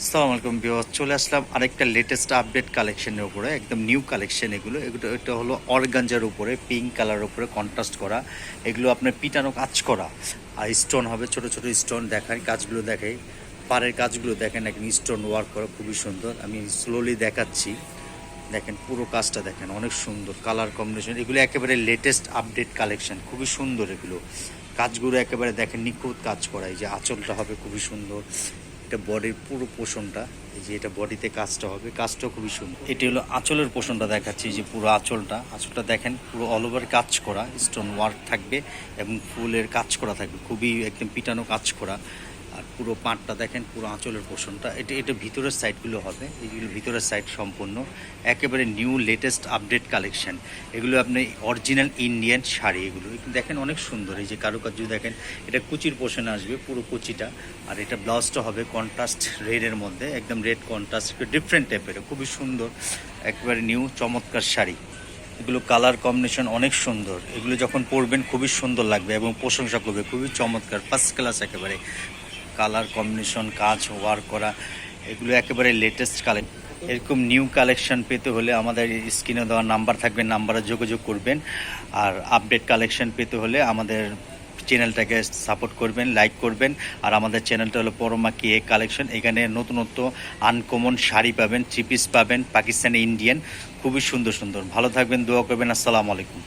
আসসালামু আলাইকুম ভিউয়ার্স, চলে আসলাম আরেকটা লেটেস্ট আপডেট কালেকশনের উপরে। একদম নিউ কালেকশন এগুলো। এটা হলো অর্গানজার উপরে পিঙ্ক কালারের উপরে কন্ট্রাস্ট করা। এগুলো আপনার পিটানো কাজ করা আর স্টোন হবে, ছোট ছোট স্টোন দেখায়, কাজগুলো দেখাই, পাড়ের কাজগুলো দেখেন, একদম স্টোন ওয়ার্ক করা, খুবই সুন্দর। আমি স্লোলি দেখাচ্ছি, দেখেন পুরো কাজটা দেখেন, অনেক সুন্দর কালার কম্বিনেশন। এগুলো একেবারে লেটেস্ট আপডেট কালেকশন, খুবই সুন্দর এগুলো। কাজগুলো একেবারে দেখেন নিখুঁত কাজ করা। এই যে আঁচলটা হবে খুবই সুন্দর, এটা বডির পুরো পোষণটা, এই যে এটা বডিতে কাজটা হবে, কাজটাও খুবই সুন্দর। এটি হলো আঁচলের পোষণটা দেখাচ্ছি, যে পুরো আঁচলটা দেখেন, পুরো অল ওভার কাজ করা, স্টোন ওয়ার্ক থাকবে এবং ফুলের কাজ করা থাকবে, খুবই একদম পিটানো কাজ করা। আর পুরো পাটটা দেখেন, পুরো আঁচলের পোষণটা, এটা ভিতরের সাইডগুলো হবে, এইগুলো ভিতরের সাইড সম্পূর্ণ একেবারে নিউ লেটেস্ট আপডেট কালেকশন। এগুলো আপনি অরিজিনাল ইন্ডিয়ান শাড়ি, এগুলো দেখেন অনেক সুন্দর। এই যে কারুকার্য দেখেন, এটা কুচির পোষণে আসবে পুরো কুচিটা। আর এটা ব্লাউজটা হবে কন্ট্রাস্ট রেডের মধ্যে, একদম রেড কন্ট্রাস্ট, ডিফারেন্ট টাইপের, খুবই সুন্দর, একেবারে নিউ চমৎকার শাড়ি। এগুলো কালার কম্বিনেশন অনেক সুন্দর, এগুলো যখন পরবেন খুবই সুন্দর লাগবে এবং প্রশংসা করবে, খুবই চমৎকার, ফার্স্ট ক্লাস একেবারে। কালার কম্বিনেশন, কাজ ওয়ার্ক করা, এগুলো একেবারে লেটেস্ট কালেকশন। এরকম নিউ কালেকশন পেতে হলে আমাদের স্ক্রিনে দেওয়া নাম্বার থাকবে, নাম্বারে যোগাযোগ করবেন। আর আপডেট কালেকশন পেতে হলে আমাদের চ্যানেলটাকে সাপোর্ট করবেন, লাইক করবেন। আর আমাদের চ্যানেলটা হলো পরমা কে কালেকশন। এখানে নতুনত্ব আনকমন শাড়ি পাবেন, থ্রি পিস পাবেন, পাকিস্তানি, ইন্ডিয়ান, খুবই সুন্দর সুন্দর। ভালো থাকবেন, দোয়া করবেন। আসসালামু আলাইকুম।